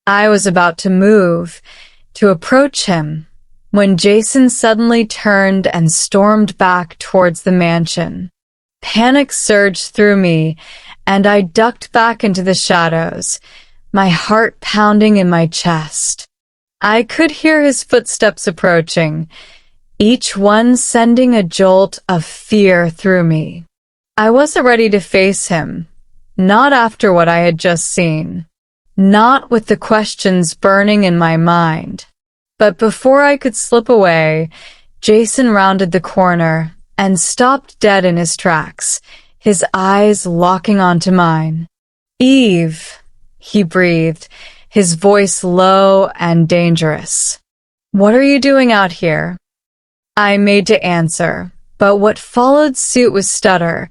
I was about to move, to approach him, when Jason suddenly turned and stormed back towards the mansion. Panic surged through me, and I ducked back into the shadows, my heart pounding in my chest. I could hear his footsteps approaching, each one sending a jolt of fear through me. I wasn't ready to face him, not after what I had just seen, not with the questions burning in my mind. But before I could slip away, Jason rounded the corner and stopped dead in his tracks, his eyes locking onto mine. "Eve," he breathed, his voice low and dangerous. "What are you doing out here?" I made to answer, but what followed suit was stutter.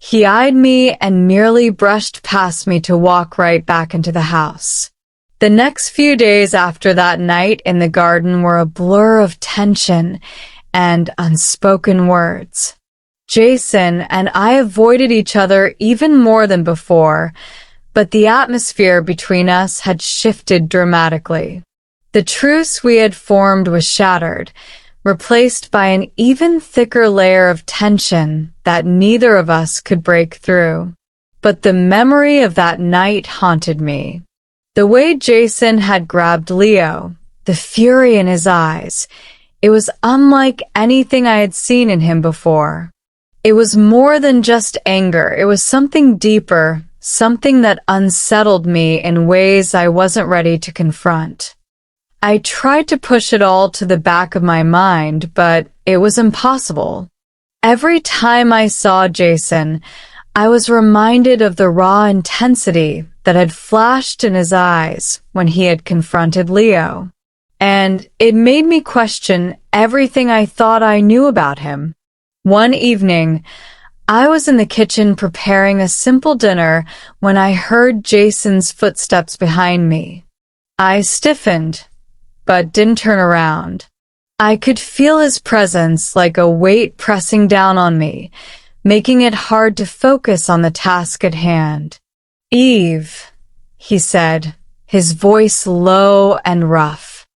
He eyed me and merely brushed past me to walk right back into the house. The next few days after that night in the garden were a blur of tension and unspoken words. Jason and I avoided each other even more than before, but the atmosphere between us had shifted dramatically. The truce we had formed was shattered, replaced by an even thicker layer of tension that neither of us could break through. But the memory of that night haunted me. The way Jason had grabbed Leo, the fury in his eyes, it was unlike anything I had seen in him before. It was more than just anger, it was something deeper, something that unsettled me in ways I wasn't ready to confront. I tried to push it all to the back of my mind, but it was impossible. Every time I saw Jason, I was reminded of the raw intensity that had flashed in his eyes when he had confronted Leo. And it made me question everything I thought I knew about him. One evening, I was in the kitchen preparing a simple dinner when I heard Jason's footsteps behind me. I stiffened, but didn't turn around. I could feel his presence like a weight pressing down on me, making it hard to focus on the task at hand. "Eve," he said, his voice low and rough.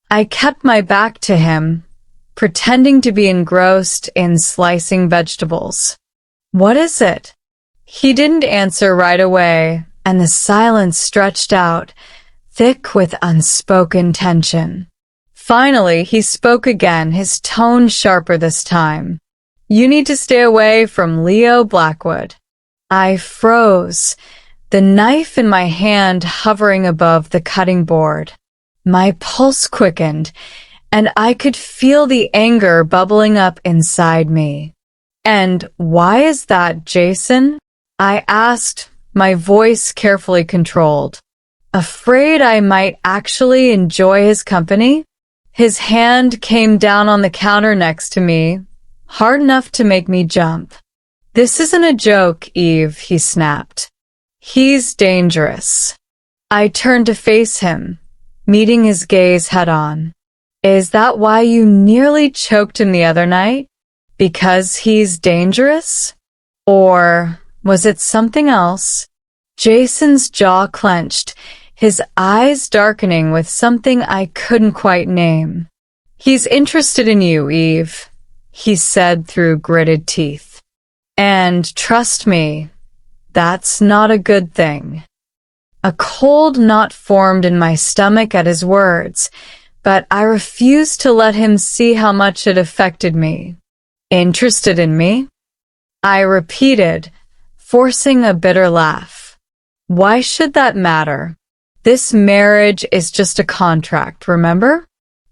I kept my back to him, pretending to be engrossed in slicing vegetables. "What is it?" He didn't answer right away, and the silence stretched out, thick with unspoken tension. Finally, he spoke again, his tone sharper this time. "You need to stay away from Leo Blackwood." I froze, the knife in my hand hovering above the cutting board. My pulse quickened, and I could feel the anger bubbling up inside me. "And why is that, Jason?" I asked, my voice carefully controlled. Afraid I might actually enjoy his company? His hand came down on the counter next to me, hard enough to make me jump. "This isn't a joke, Eve," he snapped. "He's dangerous." I turned to face him, meeting his gaze head-on. "Is that why you nearly choked him the other night? Because he's dangerous? Or was it something else?" Jason's jaw clenched, his eyes darkening with something I couldn't quite name. "He's interested in you, Eve," he said through gritted teeth. "And trust me, that's not a good thing." A cold knot formed in my stomach at his words, but I refused to let him see how much it affected me. "Interested in me?" I repeated, forcing a bitter laugh. "Why should that matter? This marriage is just a contract, remember?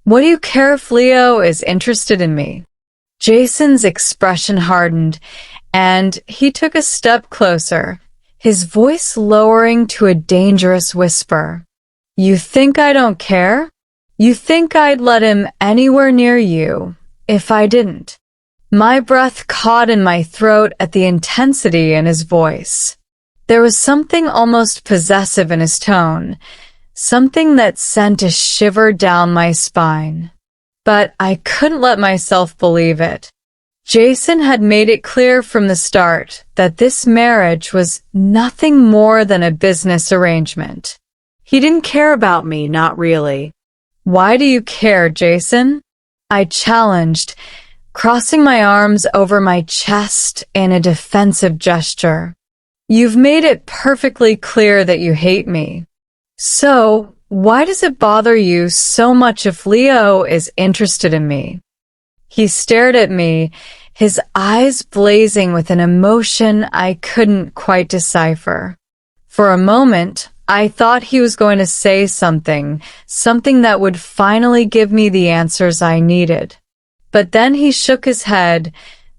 What do you care if Leo is interested in me?" Jason's expression hardened, and he took a step closer, his voice lowering to a dangerous whisper. "You think I don't care? You think I'd let him anywhere near you if I didn't?" My breath caught in my throat at the intensity in his voice. There was something almost possessive in his tone, something that sent a shiver down my spine. But I couldn't let myself believe it. Jason had made it clear from the start that this marriage was nothing more than a business arrangement. He didn't care about me, not really. Why do you care, Jason? I challenged, crossing my arms over my chest in a defensive gesture. You've made it perfectly clear that you hate me. So, why does it bother you so much if Leo is interested in me? He stared at me, his eyes blazing with an emotion I couldn't quite decipher. For a moment, I thought he was going to say something that would finally give me the answers I needed. But then he shook his head,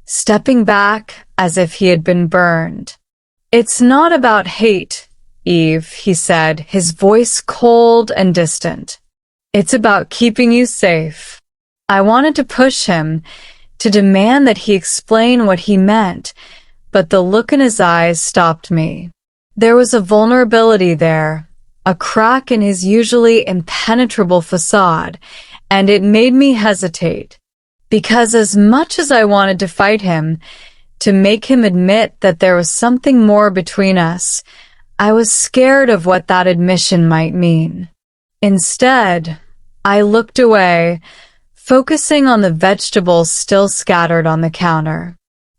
stepping back as if he had been burned. It's not about hate, Eve, he said, his voice cold and distant. It's about keeping you safe. I wanted to push him, to demand that he explain what he meant, but the look in his eyes stopped me. There was a vulnerability there, a crack in his usually impenetrable facade, and it made me hesitate. Because as much as I wanted to fight him, to make him admit that there was something more between us, I was scared of what that admission might mean. Instead, I looked away, focusing on the vegetables still scattered on the counter.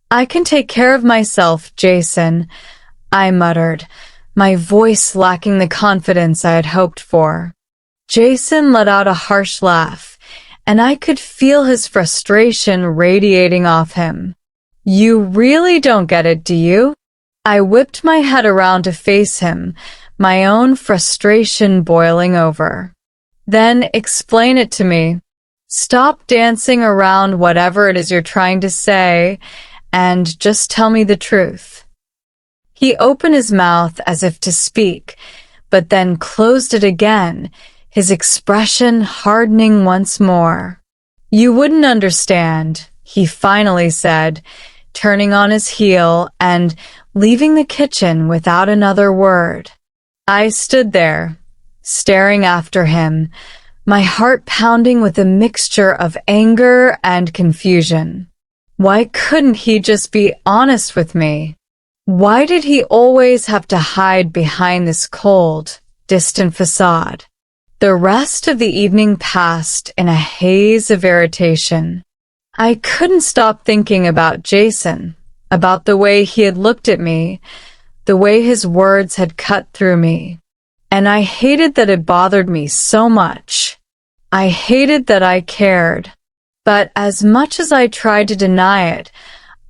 I can take care of myself, Jason, I muttered, my voice lacking the confidence I had hoped for. Jason let out a harsh laugh, and I could feel his frustration radiating off him. You really don't get it, do you? I whipped my head around to face him, my own frustration boiling over. Then explain it to me. Stop dancing around whatever it is you're trying to say, and just tell me the truth. He opened his mouth as if to speak, but then closed it again, his expression hardening once more. You wouldn't understand, he finally said, turning on his heel and leaving the kitchen without another word. I stood there, staring after him, my heart pounding with a mixture of anger and confusion. Why couldn't he just be honest with me? Why did he always have to hide behind this cold, distant facade? The rest of the evening passed in a haze of irritation. I couldn't stop thinking about Jason, about the way he had looked at me, the way his words had cut through me. And I hated that it bothered me so much. I hated that I cared. But as much as I tried to deny it,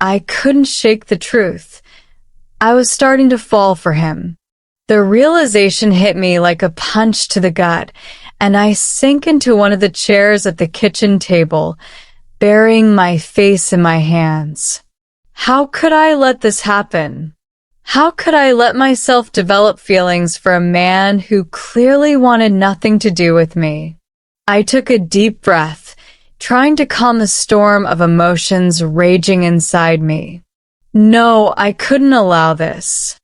I couldn't shake the truth. I was starting to fall for him. The realization hit me like a punch to the gut, and I sank into one of the chairs at the kitchen table, burying my face in my hands. How could I let this happen? How could I let myself develop feelings for a man who clearly wanted nothing to do with me? I took a deep breath, trying to calm the storm of emotions raging inside me. No, I couldn't allow this.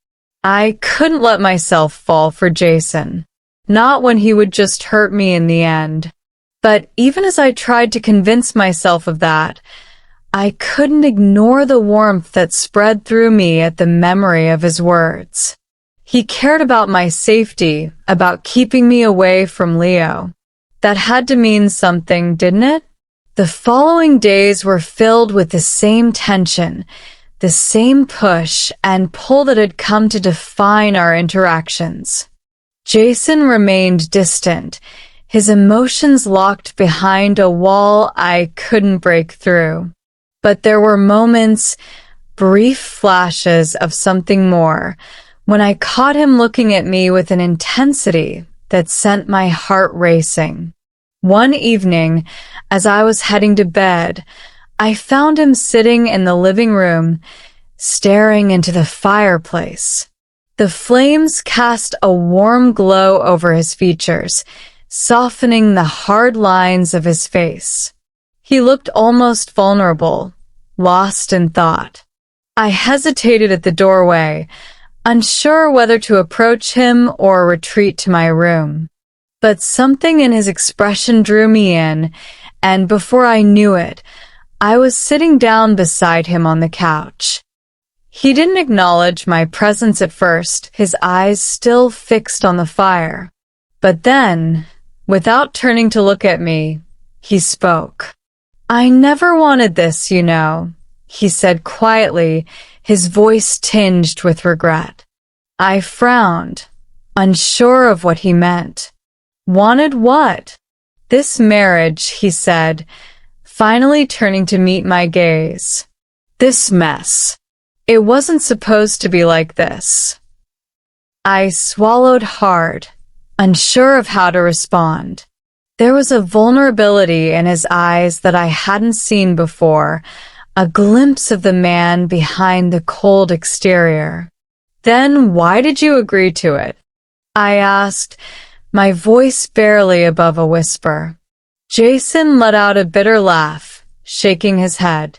I couldn't let myself fall for Jason, not when he would just hurt me in the end. But even as I tried to convince myself of that, I couldn't ignore the warmth that spread through me at the memory of his words. He cared about my safety, about keeping me away from Leo. That had to mean something, didn't it? The following days were filled with the same tension, the same push and pull that had come to define our interactions. Jason remained distant, his emotions locked behind a wall I couldn't break through. But there were moments, brief flashes of something more, when I caught him looking at me with an intensity that sent my heart racing. One evening, as I was heading to bed, I found him sitting in the living room, staring into the fireplace. The flames cast a warm glow over his features, softening the hard lines of his face. He looked almost vulnerable, lost in thought. I hesitated at the doorway, unsure whether to approach him or retreat to my room. But something in his expression drew me in, and before I knew it, I was sitting down beside him on the couch. He didn't acknowledge my presence at first, his eyes still fixed on the fire. But then, without turning to look at me, he spoke. "I never wanted this, you know," he said quietly, his voice tinged with regret. I frowned, unsure of what he meant. "Wanted what?" "This marriage," he said, finally turning to meet my gaze. "This mess. It wasn't supposed to be like this." I swallowed hard, unsure of how to respond. There was a vulnerability in his eyes that I hadn't seen before, a glimpse of the man behind the cold exterior. "Then why did you agree to it?" I asked, my voice barely above a whisper. Jason let out a bitter laugh, shaking his head.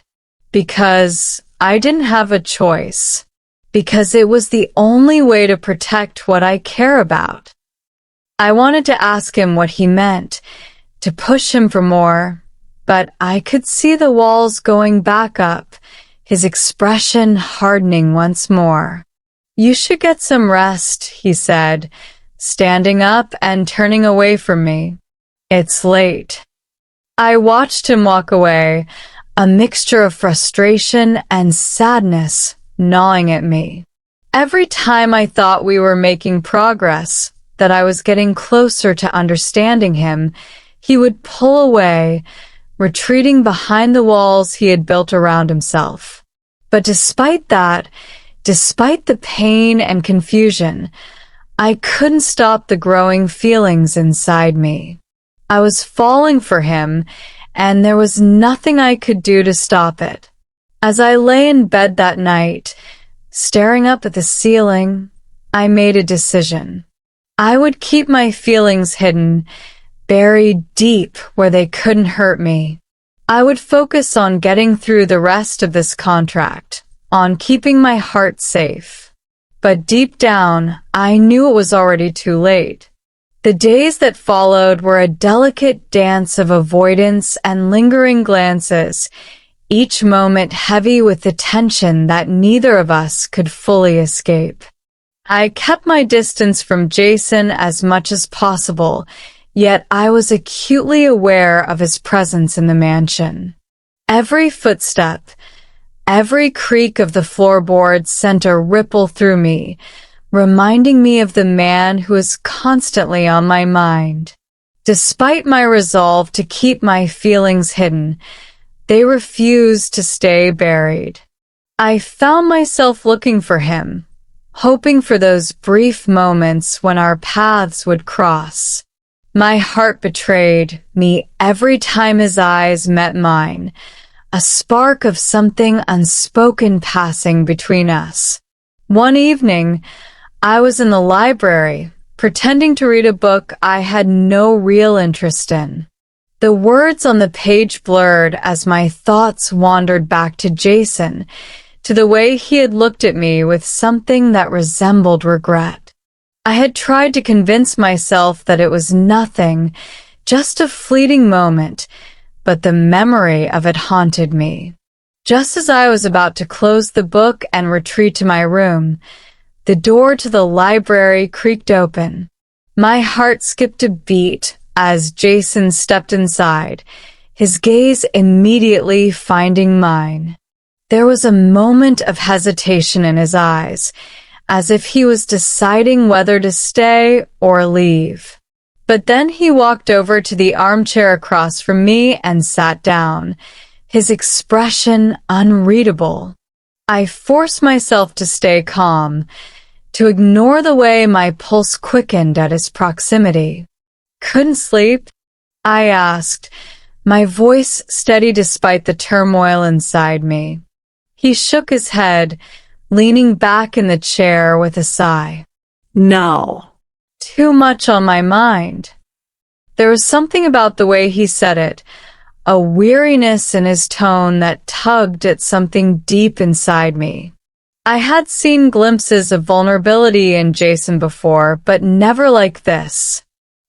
"Because I didn't have a choice. Because it was the only way to protect what I care about." I wanted to ask him what he meant, to push him for more, but I could see the walls going back up, his expression hardening once more. "You should get some rest," he said, standing up and turning away from me. "It's late." I watched him walk away, a mixture of frustration and sadness gnawing at me. Every time I thought we were making progress, that I was getting closer to understanding him, he would pull away, retreating behind the walls he had built around himself. But despite that, despite the pain and confusion, I couldn't stop the growing feelings inside me. I was falling for him, and there was nothing I could do to stop it. As I lay in bed that night, staring up at the ceiling, I made a decision. I would keep my feelings hidden, buried deep where they couldn't hurt me. I would focus on getting through the rest of this contract, on keeping my heart safe. But deep down, I knew it was already too late. The days that followed were a delicate dance of avoidance and lingering glances, each moment heavy with the tension that neither of us could fully escape. I kept my distance from Jason as much as possible, yet I was acutely aware of his presence in the mansion. Every footstep, every creak of the floorboards sent a ripple through me, reminding me of the man who is constantly on my mind. Despite my resolve to keep my feelings hidden, they refused to stay buried. I found myself looking for him, hoping for those brief moments when our paths would cross. My heart betrayed me every time his eyes met mine, a spark of something unspoken passing between us. One evening, I was in the library, pretending to read a book I had no real interest in. The words on the page blurred as my thoughts wandered back to Jason, to the way he had looked at me with something that resembled regret. I had tried to convince myself that it was nothing, just a fleeting moment, but the memory of it haunted me. Just as I was about to close the book and retreat to my room, the door to the library creaked open. My heart skipped a beat as Jason stepped inside, his gaze immediately finding mine. There was a moment of hesitation in his eyes, as if he was deciding whether to stay or leave. But then he walked over to the armchair across from me and sat down, his expression unreadable. I forced myself to stay calm, to ignore the way my pulse quickened at his proximity. "Couldn't sleep?" I asked, my voice steady despite the turmoil inside me. He shook his head, leaning back in the chair with a sigh. "No. Too much on my mind." There was something about the way he said it, a weariness in his tone that tugged at something deep inside me. I had seen glimpses of vulnerability in Jason before, but never like this.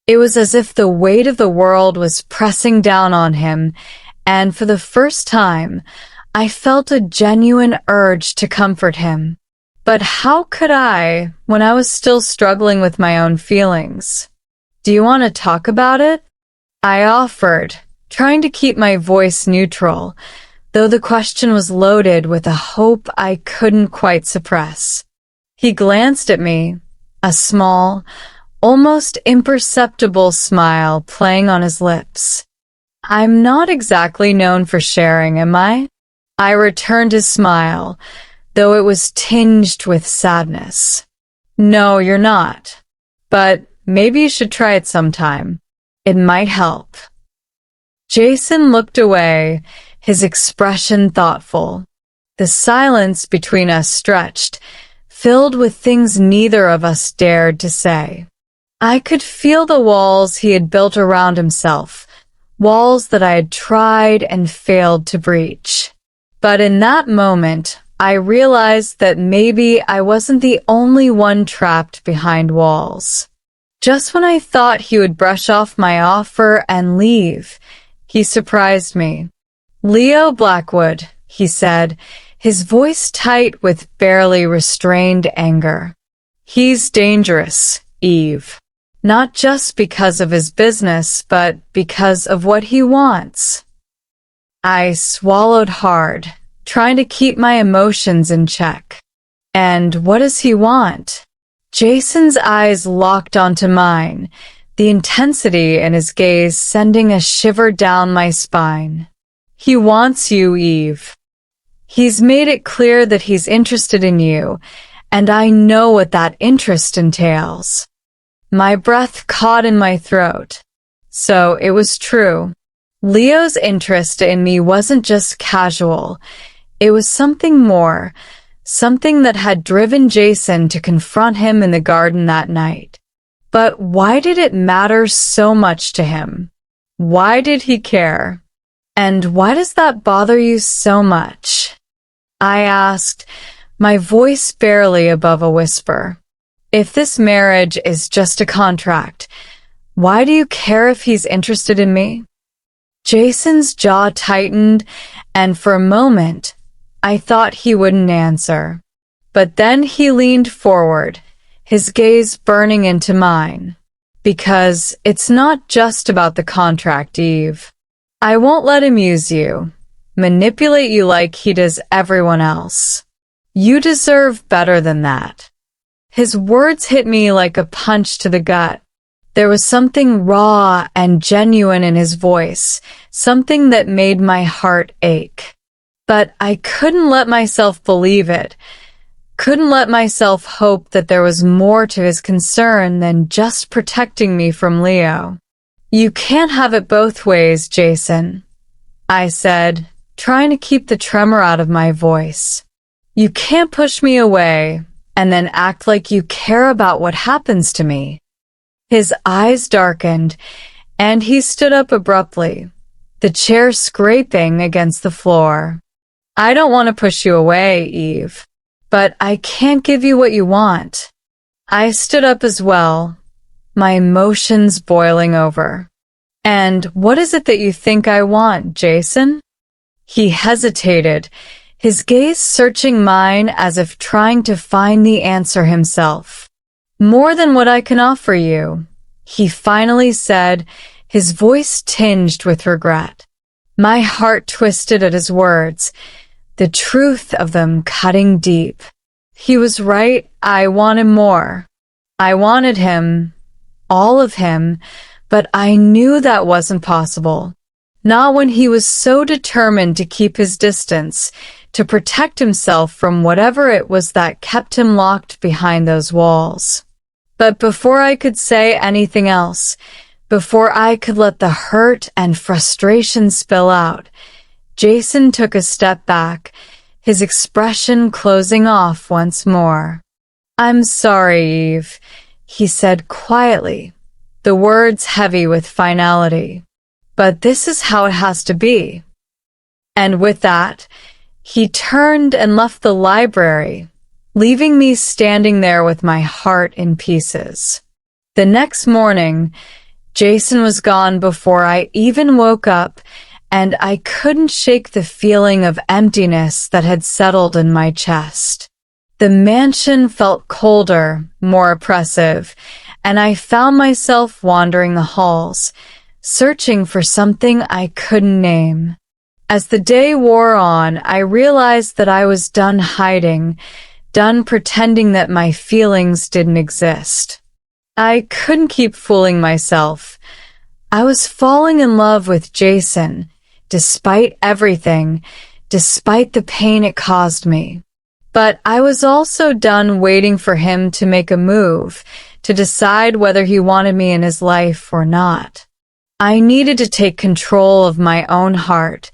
It was as if the weight of the world was pressing down on him, and for the first time, I felt a genuine urge to comfort him. But how could I, when I was still struggling with my own feelings? Do you want to talk about it? I offered, trying to keep my voice neutral, though the question was loaded with a hope I couldn't quite suppress. He glanced at me, a small, almost imperceptible smile playing on his lips. I'm not exactly known for sharing, am I? I returned his smile, though it was tinged with sadness. No, you're not. But maybe you should try it sometime. It might help. Jason looked away, his expression thoughtful. The silence between us stretched, filled with things neither of us dared to say. I could feel the walls he had built around himself, walls that I had tried and failed to breach. But in that moment, I realized that maybe I wasn't the only one trapped behind walls. Just when I thought he would brush off my offer and leave, he surprised me. Leo Blackwood, he said, his voice tight with barely restrained anger. He's dangerous, Eve. Not just because of his business, but because of what he wants. I swallowed hard, trying to keep my emotions in check. And what does he want? Jason's eyes locked onto mine, the intensity in his gaze sending a shiver down my spine. He wants you, Eve. He's made it clear that he's interested in you, and I know what that interest entails. My breath caught in my throat. So it was true. Leo's interest in me wasn't just casual. It was something more, something that had driven Jason to confront him in the garden that night. But why did it matter so much to him? Why did he care? And why does that bother you so much? I asked, my voice barely above a whisper. If this marriage is just a contract, why do you care if he's interested in me? Jason's jaw tightened, and for a moment, I thought he wouldn't answer. But then he leaned forward, his gaze burning into mine. Because it's not just about the contract, Eve. I won't let him use you, manipulate you like he does everyone else. You deserve better than that. His words hit me like a punch to the gut. There was something raw and genuine in his voice, something that made my heart ache. But I couldn't let myself believe it, couldn't let myself hope that there was more to his concern than just protecting me from Leo. You can't have it both ways, Jason, I said, trying to keep the tremor out of my voice. You can't push me away and then act like you care about what happens to me. His eyes darkened, and he stood up abruptly, the chair scraping against the floor. I don't want to push you away, Eve, but I can't give you what you want. I stood up as well, my emotions boiling over. And what is it that you think I want, Jason? He hesitated, his gaze searching mine as if trying to find the answer himself. More than what I can offer you, he finally said, his voice tinged with regret. My heart twisted at his words, the truth of them cutting deep. He was right, I wanted more. I wanted him, all of him, but I knew that wasn't possible. Not when he was so determined to keep his distance, to protect himself from whatever it was that kept him locked behind those walls. But before I could say anything else, before I could let the hurt and frustration spill out, Jason took a step back, his expression closing off once more. I'm sorry, Eve, he said quietly, the words heavy with finality. But this is how it has to be. And with that, he turned and left the library, leaving me standing there with my heart in pieces. The next morning, Jason was gone before I even woke up, and I couldn't shake the feeling of emptiness that had settled in my chest. The mansion felt colder, more oppressive, and I found myself wandering the halls, searching for something I couldn't name. As the day wore on, I realized that I was done hiding, done pretending that my feelings didn't exist. I couldn't keep fooling myself. I was falling in love with Jason, despite everything, despite the pain it caused me. But I was also done waiting for him to make a move, to decide whether he wanted me in his life or not. I needed to take control of my own heart,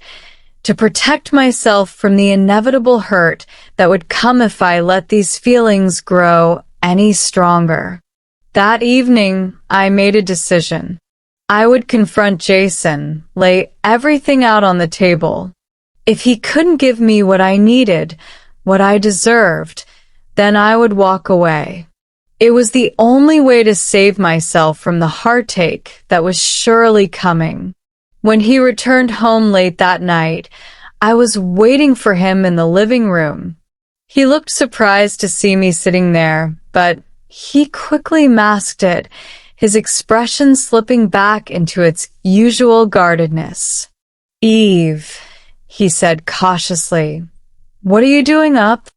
to protect myself from the inevitable hurt that would come if I let these feelings grow any stronger. That evening, I made a decision. I would confront Jason, lay everything out on the table. If he couldn't give me what I needed, what I deserved, then I would walk away. It was the only way to save myself from the heartache that was surely coming. When he returned home late that night, I was waiting for him in the living room. He looked surprised to see me sitting there, but he quickly masked it, his expression slipping back into its usual guardedness. "Eve," he said cautiously, "what are you doing up?"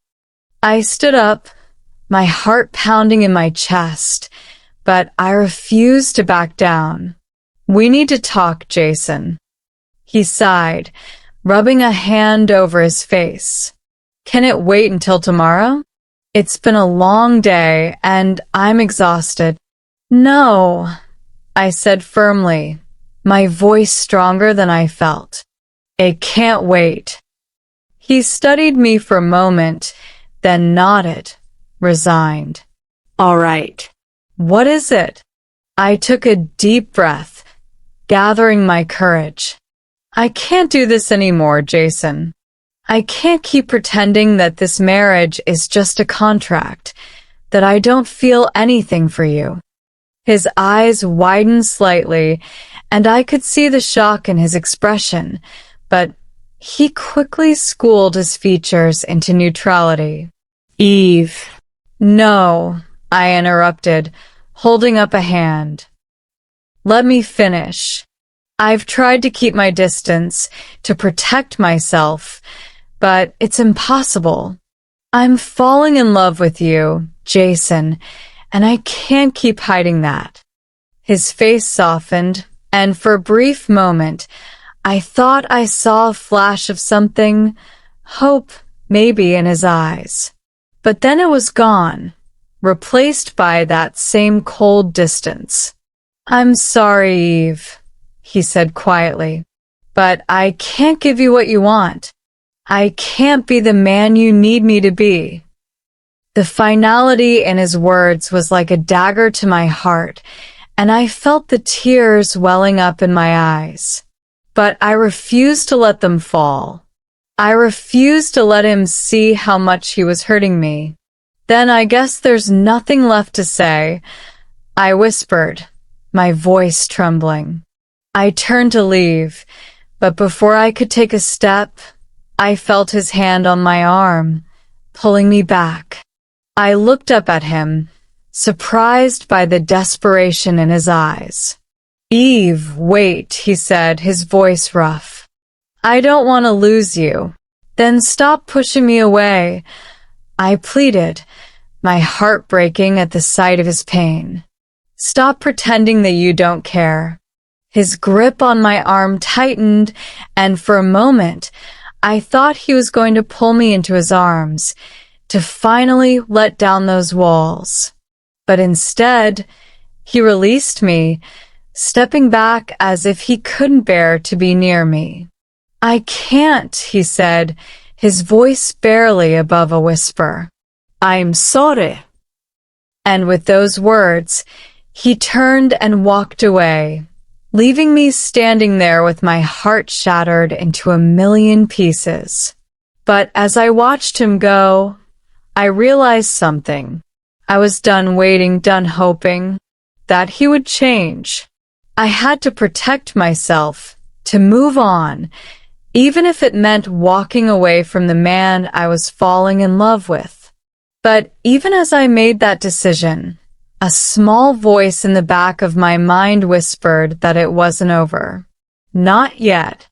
I stood up, my heart pounding in my chest, but I refused to back down. "We need to talk, Jason." He sighed, rubbing a hand over his face. "Can it wait until tomorrow? It's been a long day, and I'm exhausted." "No," I said firmly, my voice stronger than I felt. "It can't wait." He studied me for a moment, then nodded, resigned. "All right. What is it?" I took a deep breath, gathering my courage. "I can't do this anymore, Jason. I can't keep pretending that this marriage is just a contract, that I don't feel anything for you." His eyes widened slightly, and I could see the shock in his expression, but he quickly schooled his features into neutrality. "Eve." "No," I interrupted, holding up a hand. "Let me finish. I've tried to keep my distance, to protect myself, but it's impossible. I'm falling in love with you, Jason, and I can't keep hiding that." His face softened, and for a brief moment, I thought I saw a flash of something, hope maybe, in his eyes. But then it was gone, replaced by that same cold distance. "I'm sorry, Eve," he said quietly, "but I can't give you what you want. I can't be the man you need me to be." The finality in his words was like a dagger to my heart, and I felt the tears welling up in my eyes. But I refused to let them fall. I refused to let him see how much he was hurting me. "Then I guess there's nothing left to say," I whispered, my voice trembling. I turned to leave, but before I could take a step, I felt his hand on my arm, pulling me back. I looked up at him, surprised by the desperation in his eyes. "Eve, wait," he said, his voice rough. "I don't want to lose you." "Then stop pushing me away," I pleaded, my heart breaking at the sight of his pain. "Stop pretending that you don't care." His grip on my arm tightened, and for a moment, I thought he was going to pull me into his arms, to finally let down those walls. But instead, he released me, stepping back as if he couldn't bear to be near me. "I can't," he said, his voice barely above a whisper. "I'm sorry." And with those words, he turned and walked away, leaving me standing there with my heart shattered into a million pieces. But as I watched him go, I realized something. I was done waiting, done hoping that he would change. I had to protect myself, to move on, even if it meant walking away from the man I was falling in love with. But even as I made that decision, A small voice in the back of my mind whispered that it wasn't over. Not yet.